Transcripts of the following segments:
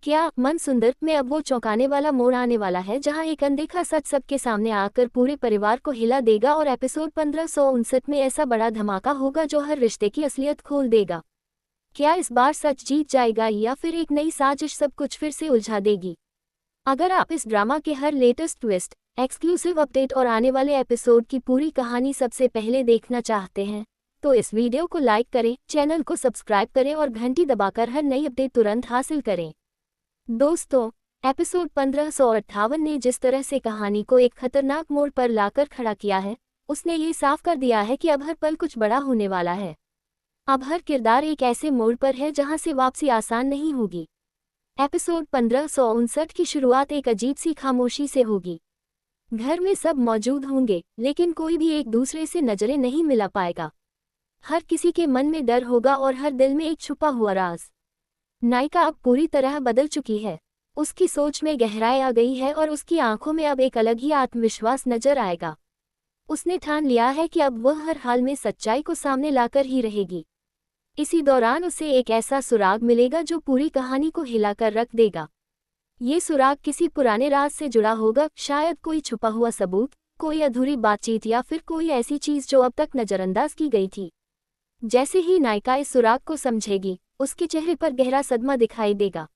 क्या मन सुंदर में अब वो चौंकाने वाला मोड़ आने वाला है जहां एक अनदेखा सच सबके सामने आकर पूरे परिवार को हिला देगा और एपिसोड 1559 में ऐसा बड़ा धमाका होगा जो हर रिश्ते की असलियत खोल देगा। क्या इस बार सच जीत जाएगा या फिर एक नई साजिश सब कुछ फिर से उलझा देगी? अगर आप इस ड्रामा के हर लेटेस्ट ट्विस्ट, एक्सक्लूसिव अपडेट और आने वाले एपिसोड की पूरी कहानी सबसे पहले देखना चाहते हैं तो इस वीडियो को लाइक करें, चैनल को सब्सक्राइब करें और घंटी दबाकर हर नई अपडेट तुरंत हासिल करें। दोस्तों, एपिसोड 1558 ने जिस तरह से कहानी को एक खतरनाक मोड़ पर लाकर खड़ा किया है, उसने ये साफ कर दिया है कि अब हर पल कुछ बड़ा होने वाला है। अब हर किरदार एक ऐसे मोड़ पर है जहां से वापसी आसान नहीं होगी। एपिसोड 1559 की शुरुआत एक अजीब सी खामोशी से होगी। घर में सब मौजूद होंगे, लेकिन कोई भी एक दूसरे से नजरें नहीं मिला पाएगा। हर किसी के मन में डर होगा और हर दिल में एक छुपा हुआ राज। नायिका अब पूरी तरह बदल चुकी है। उसकी सोच में गहराई आ गई है और उसकी आंखों में अब एक अलग ही आत्मविश्वास नजर आएगा। उसने ठान लिया है कि अब वह हर हाल में सच्चाई को सामने लाकर ही रहेगी। इसी दौरान उसे एक ऐसा सुराग मिलेगा जो पूरी कहानी को हिलाकर रख देगा। ये सुराग किसी पुराने राज से जुड़ा होगा, शायद कोई छुपा हुआ सबूत, कोई अधूरी बातचीत या फिर कोई ऐसी चीज जो अब तक नजरअंदाज की गई थी। जैसे ही नायिका इस सुराग को समझेगी, उसके चेहरे पर गहरा सदमा दिखाई देगा।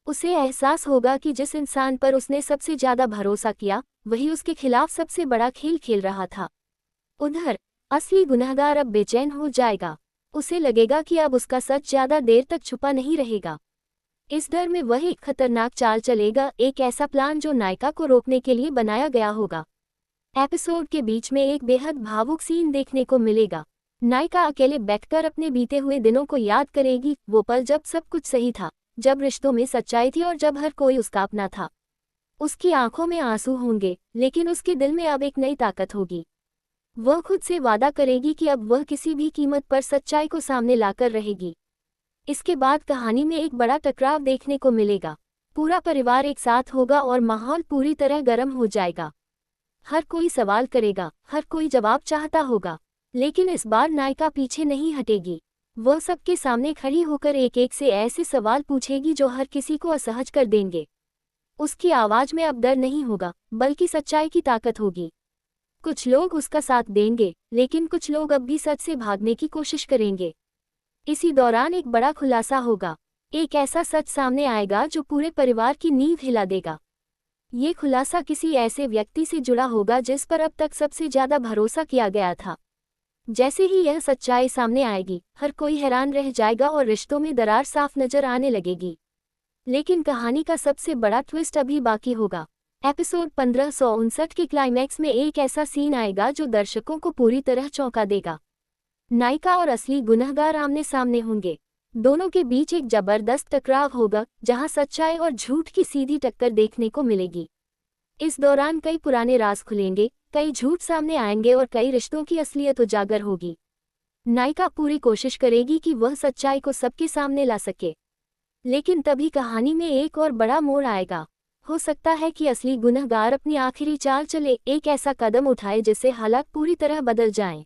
उसे एहसास होगा कि जिस इंसान पर उसने सबसे ज्यादा भरोसा किया, वही उसके खिलाफ सबसे बड़ा खेल खेल रहा था। उधर असली गुनहगार अब बेचैन हो जाएगा। उसे लगेगा कि अब उसका सच ज्यादा देर तक छुपा नहीं रहेगा। इस डर में वह एक खतरनाक चाल चलेगा, एक ऐसा प्लान जो नायिका को रोकने के लिए बनाया गया होगा। एपिसोड के बीच में एक बेहद भावुक सीन देखने को मिलेगा। नायिका अकेले बैठकर अपने बीते हुए दिनों को याद करेगी, वो पल जब सब कुछ सही था, जब रिश्तों में सच्चाई थी और जब हर कोई उसका अपना था। उसकी आंखों में आंसू होंगे, लेकिन उसके दिल में अब एक नई ताकत होगी। वह खुद से वादा करेगी कि अब वह किसी भी कीमत पर सच्चाई को सामने लाकर रहेगी। इसके बाद कहानी में एक बड़ा टकराव देखने को मिलेगा। पूरा परिवार एक साथ होगा और माहौल पूरी तरह गर्म हो जाएगा। हर कोई सवाल करेगा, हर कोई जवाब चाहता होगा, लेकिन इस बार नायिका पीछे नहीं हटेगी। वह सबके सामने खड़ी होकर एक एक से ऐसे सवाल पूछेगी जो हर किसी को असहज कर देंगे। उसकी आवाज में अब डर नहीं होगा, बल्कि सच्चाई की ताकत होगी। कुछ लोग उसका साथ देंगे, लेकिन कुछ लोग अब भी सच से भागने की कोशिश करेंगे। इसी दौरान एक बड़ा खुलासा होगा। एक ऐसा सच सामने आएगा जो पूरे परिवार की नींव हिला देगा। ये खुलासा किसी ऐसे व्यक्ति से जुड़ा होगा जिस पर अब तक सबसे ज्यादा भरोसा किया गया था। जैसे ही यह सच्चाई सामने आएगी, हर कोई हैरान रह जाएगा और रिश्तों में दरार साफ नजर आने लगेगी। लेकिन कहानी का सबसे बड़ा ट्विस्ट अभी बाकी होगा। एपिसोड 1559 के क्लाइमैक्स में एक ऐसा सीन आएगा जो दर्शकों को पूरी तरह चौंका देगा। नायिका और असली गुनहगार आमने सामने होंगे। दोनों के बीच एक जबरदस्त टकराव होगा, जहां सच्चाई और झूठ की सीधी टक्कर देखने को मिलेगी। इस दौरान कई पुराने राज खुलेंगे, कई झूठ सामने आएंगे और कई रिश्तों की असलियत उजागर होगी। नायिका पूरी कोशिश करेगी कि वह सच्चाई को सबके सामने ला सके, लेकिन तभी कहानी में एक और बड़ा मोड़ आएगा। हो सकता है कि असली गुनहगार अपनी आखिरी चाल चले, एक ऐसा कदम उठाए जिससे हालात पूरी तरह बदल जाएं।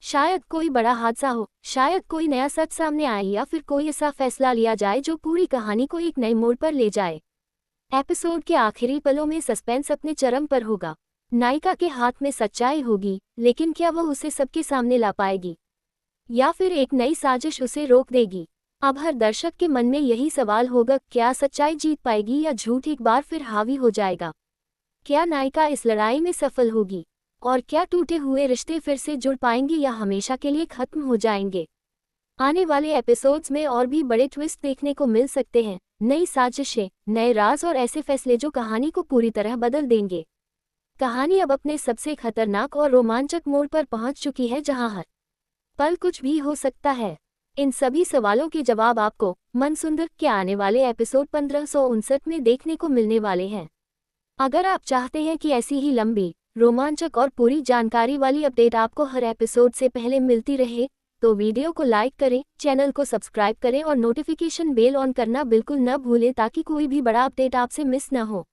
शायद कोई बड़ा हादसा हो, शायद कोई नया सच सामने आए या फिर कोई ऐसा फैसला लिया जाए जो पूरी कहानी को एक नए मोड़ पर ले जाए। एपिसोड के आखिरी पलों में सस्पेंस अपने चरम पर होगा। नायिका के हाथ में सच्चाई होगी, लेकिन क्या वह उसे सबके सामने ला पाएगी या फिर एक नई साजिश उसे रोक देगी? अब हर दर्शक के मन में यही सवाल होगा, क्या सच्चाई जीत पाएगी या झूठ एक बार फिर हावी हो जाएगा? क्या नायिका इस लड़ाई में सफल होगी और क्या टूटे हुए रिश्ते फिर से जुड़ पाएंगे या हमेशा के लिए खत्म हो जाएंगे? आने वाले एपिसोड्स में और भी बड़े ट्विस्ट देखने को मिल सकते हैं, नई साजिशें, नए राज और ऐसे फैसले जो कहानी को पूरी तरह बदल देंगे। कहानी अब अपने सबसे खतरनाक और रोमांचक मोड़ पर पहुंच चुकी है, जहां हर पल कुछ भी हो सकता है। इन सभी सवालों के जवाब आपको मन सुंदर के आने वाले एपिसोड 1559 में देखने को मिलने वाले हैं। अगर आप चाहते हैं कि ऐसी ही लंबी, रोमांचक और पूरी जानकारी वाली अपडेट आपको हर एपिसोड से पहले मिलती रहे, तो वीडियो को लाइक करें, चैनल को सब्सक्राइब करें और नोटिफिकेशन बेल ऑन करना बिल्कुल न भूलें ताकि कोई भी बड़ा अपडेट आपसे मिस न हो।